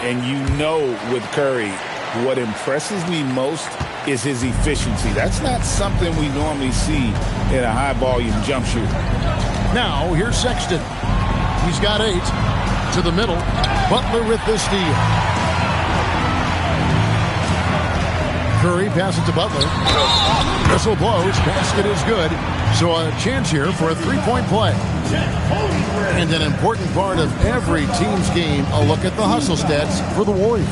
And you know with Curry, what impresses me most is his efficiency. That's not something we normally see in a high-volume jump shooter. Now, here's Sexton. He's got 8. To the middle. Butler with the steal. Curry passes to Butler. Whistle blows. Basket is good. So a chance here for a three-point play. And an important part of every team's game, a look at the hustle stats for the Warriors.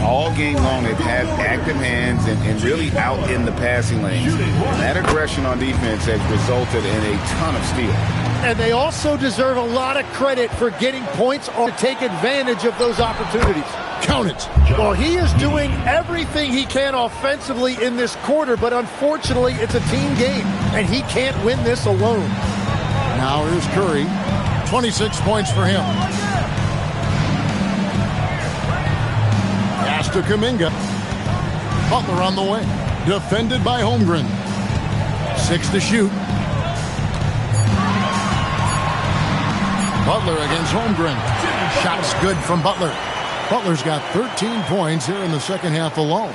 All game long, they've had active hands and really out in the passing lanes. And that aggression on defense has resulted in a ton of steals. And they also deserve a lot of credit for getting points or to take advantage of those opportunities. Count it. Well, he is doing everything he can offensively in this quarter, but unfortunately, it's a team game, and he can't win this alone. Now here's Curry. 26 points for him. Pass to Kuminga. Butler on the way. Defended by Holmgren. 6 to shoot. Butler against Holmgren. Shots good from Butler. Butler's got 13 points here in the second half alone.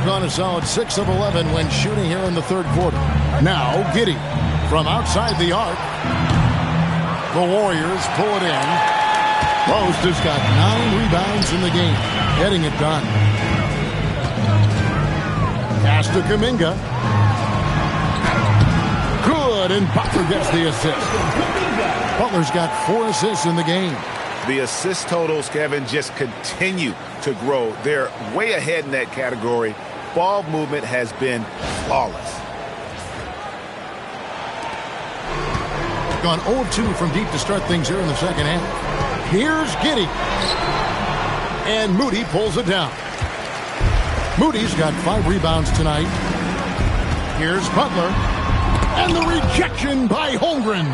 Gone a solid 6 of 11 when shooting here in the third quarter. Now Giddey from outside the arc. The Warriors pull it in. Post has got 9 rebounds in the game, getting it done. Pass to Kuminga. Good, and Butler gets the assist. Butler's got 4 assists in the game. The assist totals, Kevin, just continue to grow. They're way ahead in that category. Ball movement has been flawless. Gone 0 of 2 from deep to start things here in the second half. Here's Giddey. And Moody pulls it down. Moody's got 5 rebounds tonight. Here's Butler. And the rejection by Holmgren.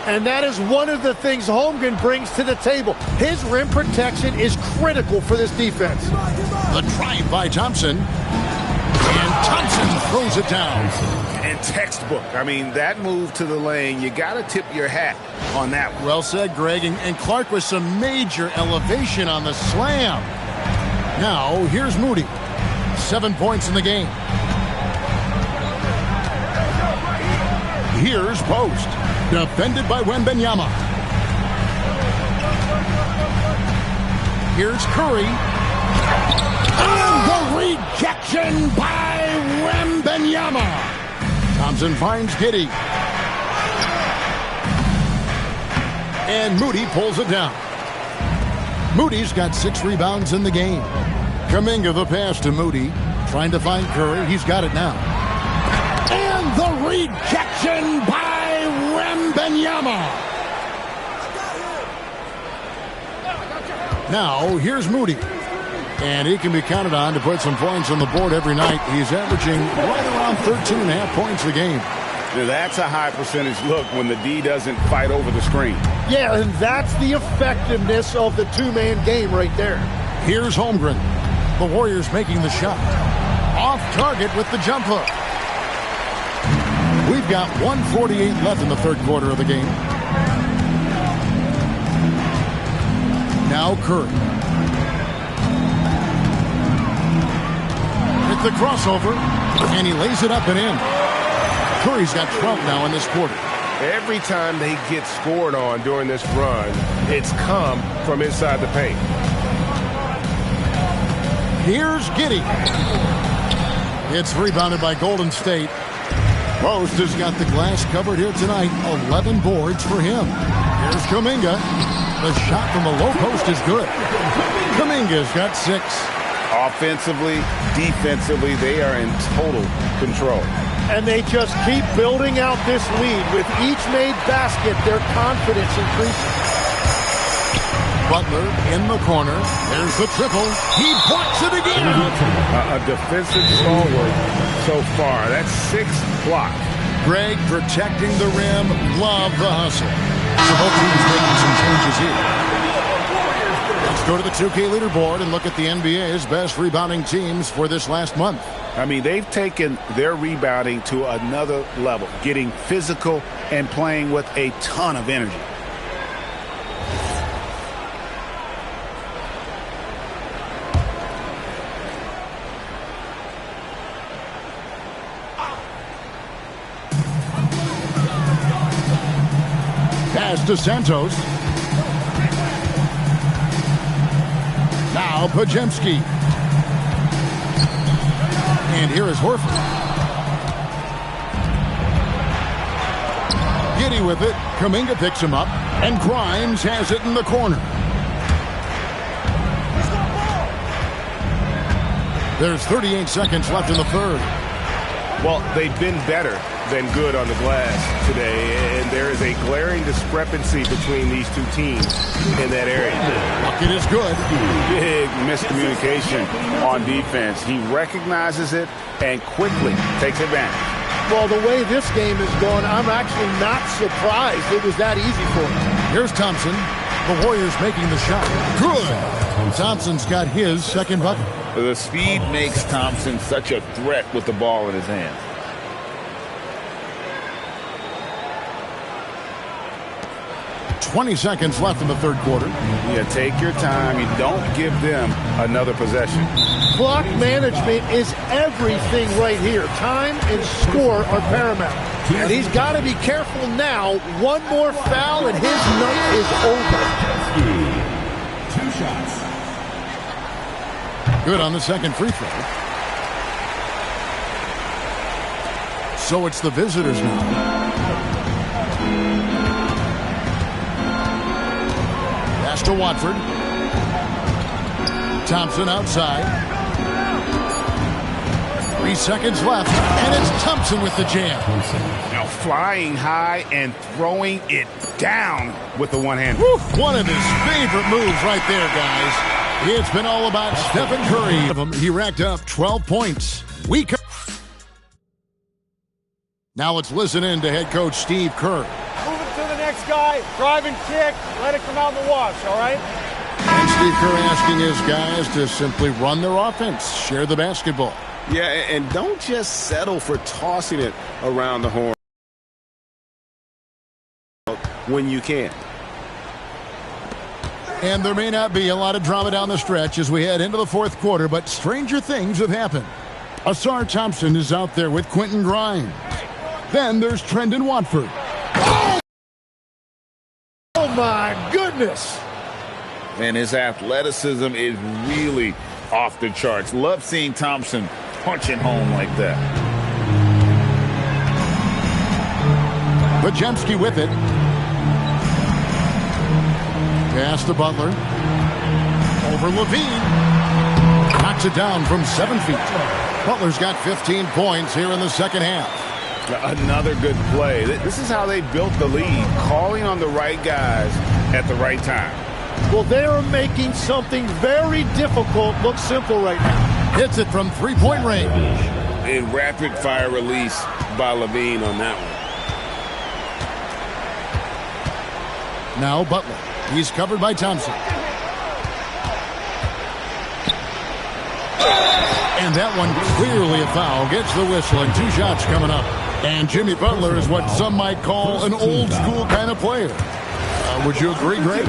And that is one of the things Holmgren brings to the table. His rim protection is critical for this defense. The drive by Thompson. And Thompson throws it down. And textbook. I mean, that move to the lane, you got to tip your hat on that one. Well said, Greg. And Clark with some major elevation on the slam. Now, here's Moody. 7 points in the game. Here's Post. Defended by Wembanyama. Here's Curry. And the rejection by Wembanyama. Thompson finds Giddey. And Moody pulls it down. Moody's got 6 rebounds in the game. Kuminga the pass to Moody. Trying to find Curry. He's got it now. And the rejection by Wembanyama. Now, here's Moody. And he can be counted on to put some points on the board every night. He's averaging right around 13.5 points a game. Now, that's a high percentage look when the D doesn't fight over the screen. Yeah, and that's the effectiveness of the two-man game right there. Here's Holmgren. The Warriors making the shot. Off target with the jump hook. We've got 1:48 left in the third quarter of the game. Now Curry. With the crossover, and he lays it up and in. Curry's got 12 now in this quarter. Every time they get scored on during this run, it's come from inside the paint. Here's Giddey. It's rebounded by Golden State. Post has got the glass covered here tonight. 11 boards for him. Here's Kuminga. The shot from the low post is good. Kuminga's got 6. Offensively, defensively, they are in total control. And they just keep building out this lead. With each made basket, their confidence increases. Butler in the corner. There's the triple. He blocks it again. A defensive stalwart so far. That's 6 blocks. Greg protecting the rim. Love the hustle. So both teams making some changes here. Let's go to the 2K leaderboard and look at the NBA's best rebounding teams for this last month. I mean, they've taken their rebounding to another level, getting physical and playing with a ton of energy. Pass to Santos. Now Pajemski. And here is Horford. Giddy with it. Kuminga picks him up. And Grimes has it in the corner. There's 38 seconds left in the third. Well, they've been better than good on the glass today, and there is a glaring discrepancy between these two teams in that area. Bucket is good. Big miscommunication on defense. He recognizes it and quickly takes advantage. Well, the way this game is going, I'm actually not surprised it was that easy for him. Here's Thompson. The Warriors making the shot. Good. Thompson's got his second bucket. The speed makes Thompson such a threat with the ball in his hands. .20 seconds left in the third quarter. Yeah, take your time. You don't give them another possession. Clock management is everything right here. Time and score are paramount. And he's got to be careful now. One more foul and his night is over. 2 shots. Good on the second free throw. So it's the visitors now. Pass to Watford. Thompson outside. 3 seconds left, and it's Thompson with the jam. Now flying high and throwing it down with the one hand. One of his favorite moves right there, guys. It's been all about Stephen Curry. He racked up 12 points. Now let's listen in to head coach Steve Kerr. Move it to the next guy. Drive and kick. Let it come out in the wash, all right? And Steve Kerr asking his guys to simply run their offense, share the basketball. Yeah, and don't just settle for tossing it around the horn when you can. And there may not be a lot of drama down the stretch as we head into the fourth quarter, but stranger things have happened. Asar Thompson is out there with Quentin Grimes. Then there's Trendon Watford. Oh, my goodness. And his athleticism is really off the charts. Love seeing Thompson punching home like that. Pajemski with it. Pass to Butler. Over Levine. Knocks it down from 7 feet. Butler's got 15 points here in the second half. Another good play. This is how they built the lead, calling on the right guys at the right time. Well, they are making something very difficult look simple right now. Hits it from three-point range. A rapid-fire release by Levine on that one. Now Butler. He's covered by Thompson. And that one clearly a foul. Gets the whistle and 2 shots coming up. And Jimmy Butler is what some might call an old-school kind of player. Would you agree, Greg?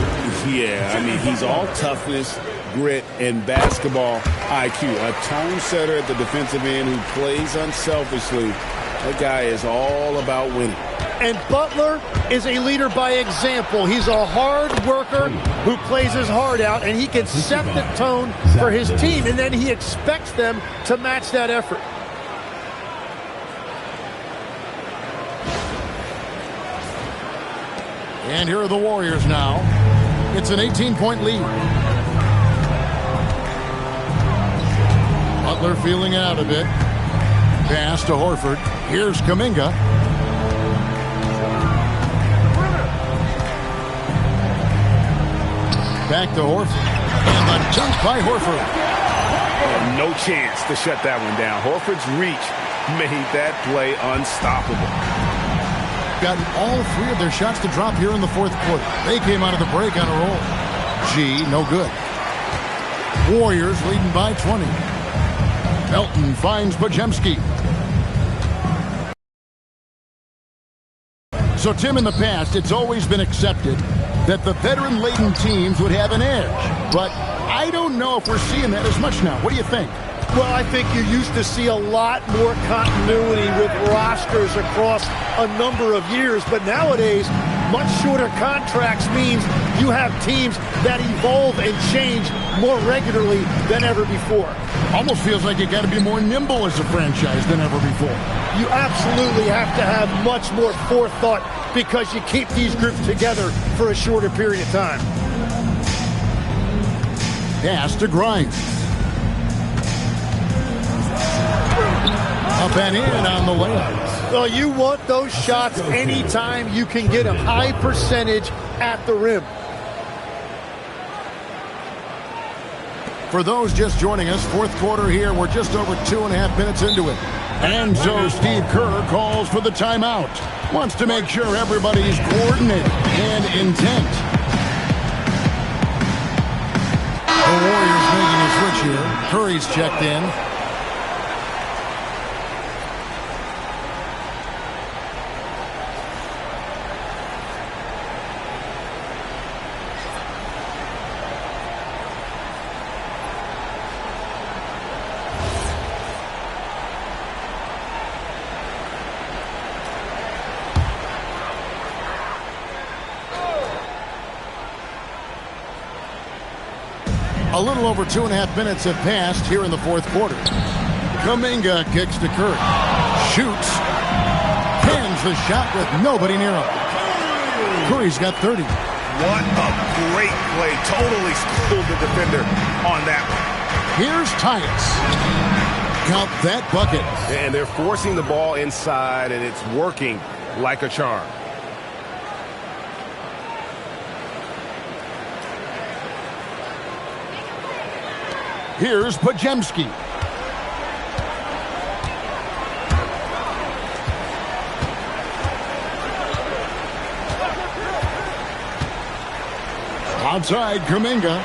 Yeah, I mean, he's all toughness, grit, and basketball IQ. A tone setter at the defensive end who plays unselfishly. That guy is all about winning. And Butler is a leader by example. He's a hard worker who plays his heart out, and he can set the tone for his team, and then he expects them to match that effort. And here are the Warriors now. It's an 18-point lead. Butler feeling out a bit. Pass to Horford. Here's Kuminga. Back to Horford. And the dunk by Horford. Oh, no chance to shut that one down. Horford's reach made that play unstoppable. Gotten all 3 of their shots to drop here in the fourth quarter. They came out of the break on a roll. G, no good. Warriors leading by 20. Melton finds Pajemski. So, Tim, in the past, it's always been accepted that the veteran-laden teams would have an edge. But I don't know if we're seeing that as much now. What do you think? Well, I think you used to see a lot more continuity with rosters across a number of years. But nowadays, Much shorter contracts means you have teams that evolve and change more regularly than ever before. Almost feels like you got to be more nimble as a franchise than ever before. You absolutely have to have much more forethought because you keep these groups together for a shorter period of time. Pass to Grimes. Up and in on the layup. Well, you want those shots anytime you can get them. High percentage at the rim. For those just joining us, fourth quarter here. We're just over 2.5 minutes into it. And so Steve Kerr calls for the timeout. Wants to make sure everybody's coordinated and intent. The Warriors making a switch here. Curry's checked in. A little over 2.5 minutes have passed here in the fourth quarter. Kuminga kicks to Curry. Shoots. Hands the shot with nobody near him. Curry's got 30. What a great play. Totally schooled the defender on that one. Here's Tyus. Count that bucket. And they're forcing the ball inside, and it's working like a charm. Here's Pajemski. Outside, Kuminga.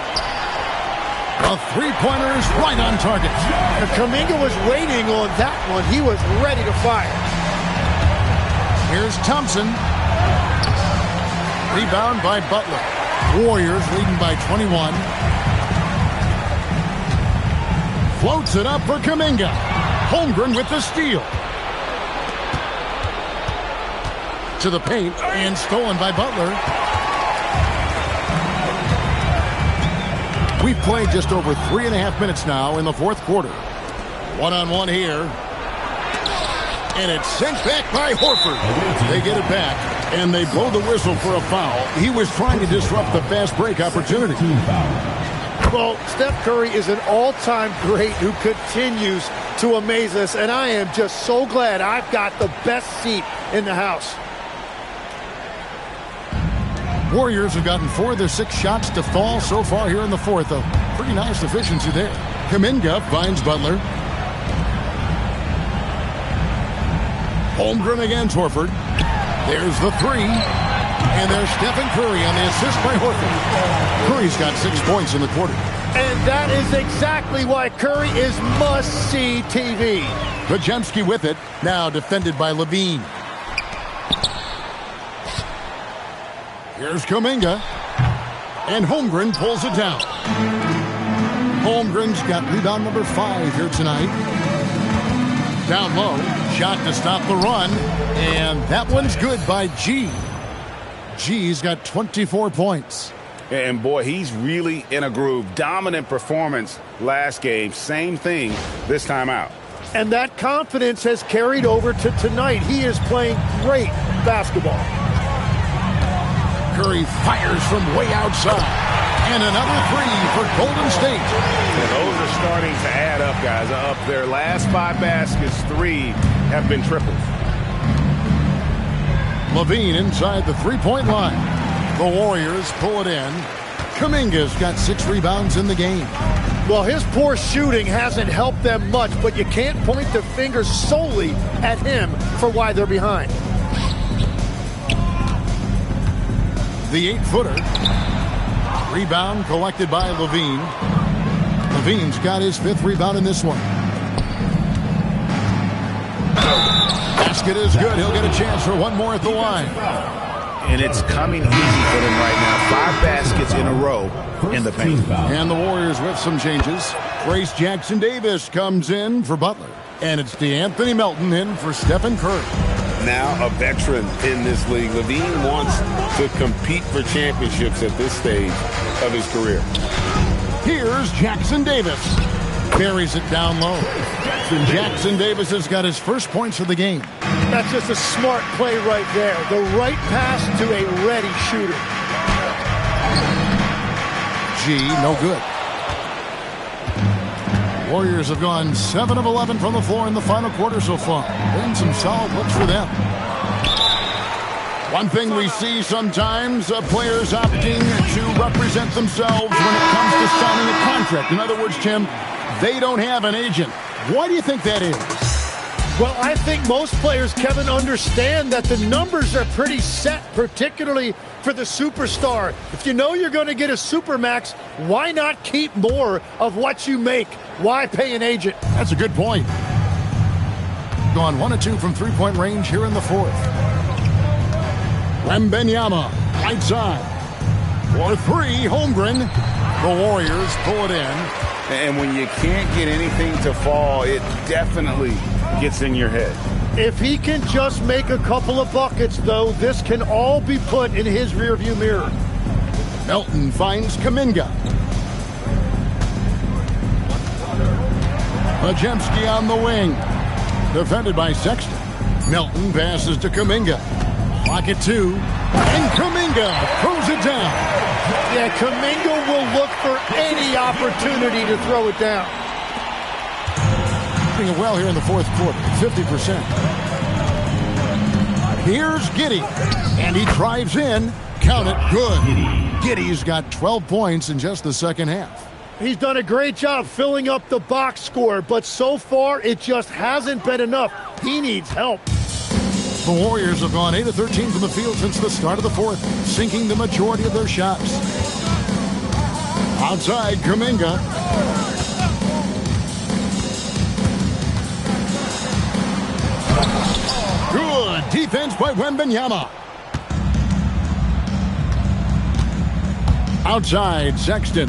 A three-pointer is right on target. And Kuminga was waiting on that one. He was ready to fire. Here's Thompson. Rebound by Butler. Warriors leading by 21. Floats it up for Kuminga. Holmgren with the steal. To the paint and stolen by Butler. We've played just over 3.5 minutes now in the fourth quarter. One-on-one here. And it's sent back by Horford. They get it back, and they blow the whistle for a foul. He was trying to disrupt the fast break opportunity. Well, Steph Curry is an all-time great who continues to amaze us, and I am just so glad I've got the best seat in the house. Warriors have gotten 4 of their 6 shots to fall so far here in the fourth. A pretty nice efficiency there. Kuminga finds Butler. Holmgren against Horford. There's the three. And there's Stephen Curry on the assist by Horford. Curry's got 6 points in the quarter. And that is exactly why Curry is must-see TV. Pajemski with it. Now defended by Levine. Here's Kuminga. And Holmgren pulls it down. Holmgren's got rebound number 5 here tonight. Down low. Shot to stop the run. And that one's good by G. G's got 24 points. And boy, he's really in a groove. Dominant performance last game. Same thing this time out. And that confidence has carried over to tonight. He is playing great basketball. Curry fires from way outside. And another three for Golden State. And those are starting to add up, guys. Up their last 5 baskets, 3 have been triples. Levine inside the three-point line. The Warriors pull it in. Kuminga's got 6 rebounds in the game. Well, his poor shooting hasn't helped them much, but you can't point the finger solely at him for why they're behind. The 8-footer. Rebound collected by Levine. Levine's got his 5th rebound in this one. Basket is good. He'll get a chance for one more at the line. And it's coming easy for them right now. 5 baskets in a row in the paint. And the Warriors with some changes. Grace Jackson-Davis comes in for Butler. And it's DeAnthony Melton in for Stephen Curry. now a veteran in this league. Levine wants to compete for championships at this stage of his career. Here's Jackson Davis. Buries it down low. Jackson Davis has got his first points of the game. That's just a smart play right there. The right pass to a ready shooter. No good. Warriors have gone 7 of 11 from the floor in the final quarter so far. Been some solid looks for them. One thing we see sometimes, players opting to represent themselves when it comes to signing a contract. In other words, Tim, they don't have an agent. Why do you think that is? Well, I think most players, Kevin, understand that the numbers are pretty set, particularly for the superstar. If you know you're going to get a supermax, why not keep more of what you make? Why pay an agent? That's a good point. Gone 1 of 2 from three-point range here in the fourth. Wembanyama, right side. For 3, Holmgren. The Warriors pull it in. And when you can't get anything to fall, it definitely gets in your head. If he can just make a couple of buckets, though, this can all be put in his rearview mirror. Melton finds Kuminga. Majemski on the wing. Defended by Sexton. Melton passes to Kuminga. Clock at 2. And Kuminga throws it down. Yeah, Kuminga will look for any opportunity to throw it down. Doing it well here in the fourth quarter, 50%. Here's Giddey, and he drives in. Count it, good. Giddey's got 12 points in just the second half. He's done a great job filling up the box score, but so far it just hasn't been enough. He needs help. The Warriors have gone 8 of 13 from the field since the start of the fourth, sinking the majority of their shots. Outside, Kuminga. Good defense by Wembanyama. Outside, Sexton.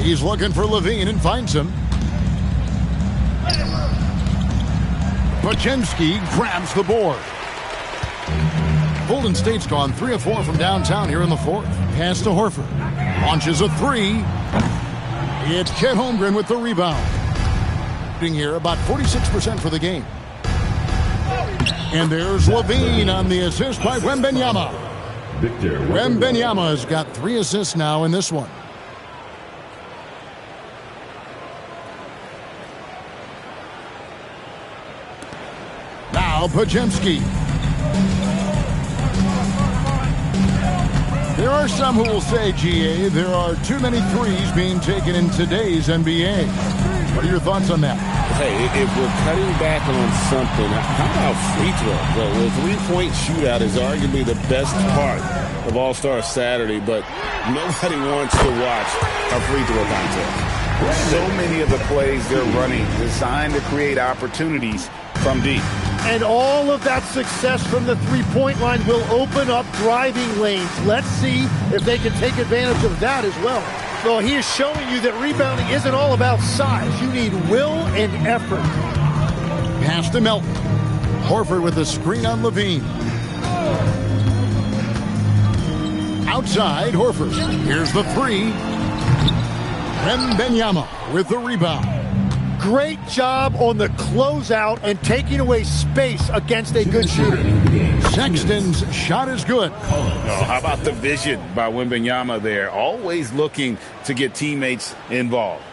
He's looking for Levine and finds him. Majemski grabs the board. Golden State's gone 3 of 4 from downtown here in the fourth. Pass to Horford. Launches a 3. It's Chet Holmgren with the rebound. Here about 46% for the game. And there's Levine on the assist by Wembanyama. Wembanyama has got 3 assists now in this one. Now Majemski. There are some who will say, GA, there are too many threes being taken in today's NBA. What are your thoughts on that? Hey, if we're cutting back on something, how about free throw? Well, the three-point shootout is arguably the best part of All-Star Saturday, but nobody wants to watch a free throw contest. So many of the plays they're running designed to create opportunities from deep. And all of that success from the three-point line will open up driving lanes. Let's see if they can take advantage of that as well. Well, he is showing you that rebounding isn't all about size. You need will and effort. Pass to Melton. Horford with a screen on Levine. Outside, Horford. Here's the 3. Wembanyama with the rebound. Great job on the closeout and taking away space against a good shooter. Sexton's shot is good. Oh, how about the vision by Wembanyama there? Always looking to get teammates involved.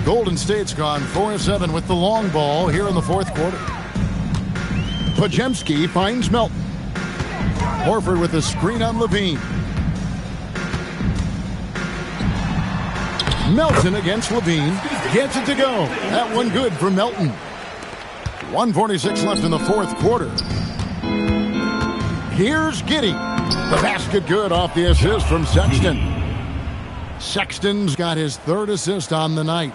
Golden State's gone 4-7 with the long ball here in the fourth quarter. Majemski finds Melton. Horford with a screen on Levine. Melton against Levine. Gets it to go. That one good for Melton. 1:46 left in the fourth quarter. Here's Giddey. The basket good off the assist from Sexton. Sexton's got his 3rd assist on the night.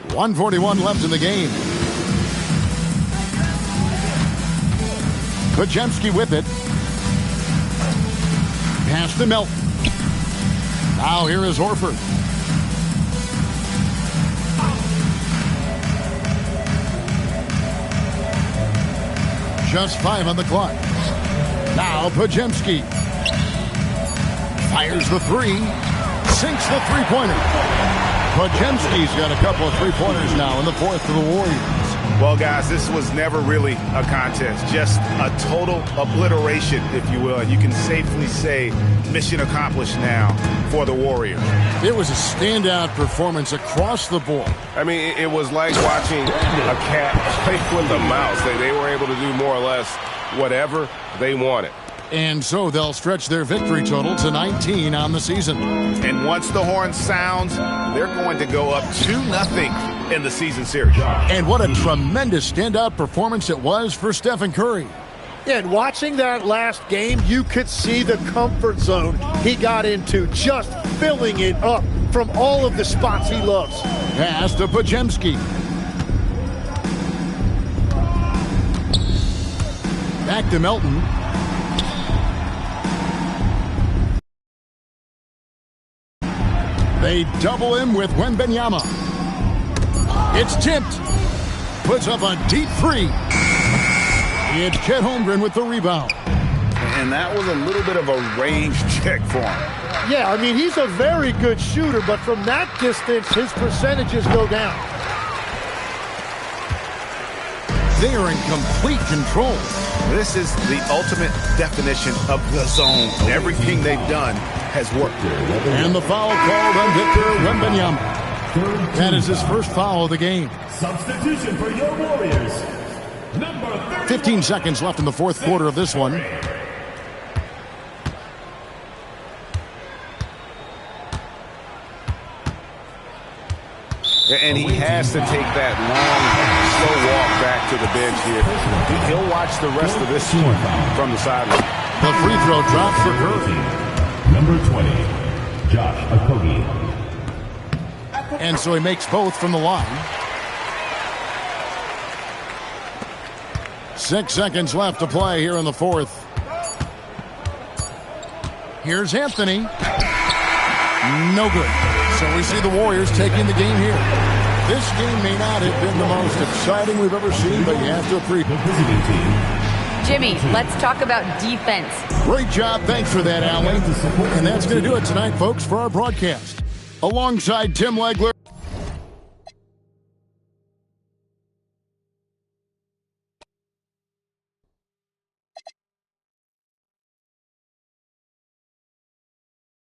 .141 left in the game. Majemski with it. Pass to Melton. Now here is Horford. Just 5 on the clock. Now Pajemski. Fires the 3. Sinks the three-pointer. Pajemski's got a couple of three-pointers now in the fourth for the Warriors. Well, guys, this was never really a contest. Just a total obliteration, if you will. And you can safely say mission accomplished now for the Warriors. It was a standout performance across the board. I mean, it was like watching a cat play with a mouse. They were able to do more or less whatever they wanted. And so they'll stretch their victory total to 19 on the season. And once the horn sounds, they're going to go up 2-0 in the season series. And what a tremendous standout performance it was for Stephen Curry. Yeah, and watching that last game, you could see the comfort zone he got into, just filling it up from all of the spots he loves. Pass to Pajemski. Back to Melton. They double him with Wembanyama. It's tipped. Puts up a deep 3. It's Chet Holmgren with the rebound. And that was a little bit of a range check for him. Yeah, I mean, he's a very good shooter, but from that distance, his percentages go down. They are in complete control. This is the ultimate definition of the zone. Everything they've done has worked. And the foul called on Victor Wembanyama. That is his first foul of the game. Substitution for your Warriors. Number 15 seconds left in the fourth quarter of this one. And he has to take that long, slow walk back to the bench here. He'll watch the rest of this one from the sideline. The free throw drops for Curry. Number 20, Josh Okogie. And so he makes both from the line. 6 seconds left to play here in the fourth. Here's Anthony. No good. So we see the Warriors taking the game here. This game may not have been the most exciting we've ever seen, but you have to appreciate The visiting team. Jimmy, let's talk about defense. Great job. Thanks for that, Allie. And that's going to do it tonight, folks, for our broadcast. Alongside Tim Legler.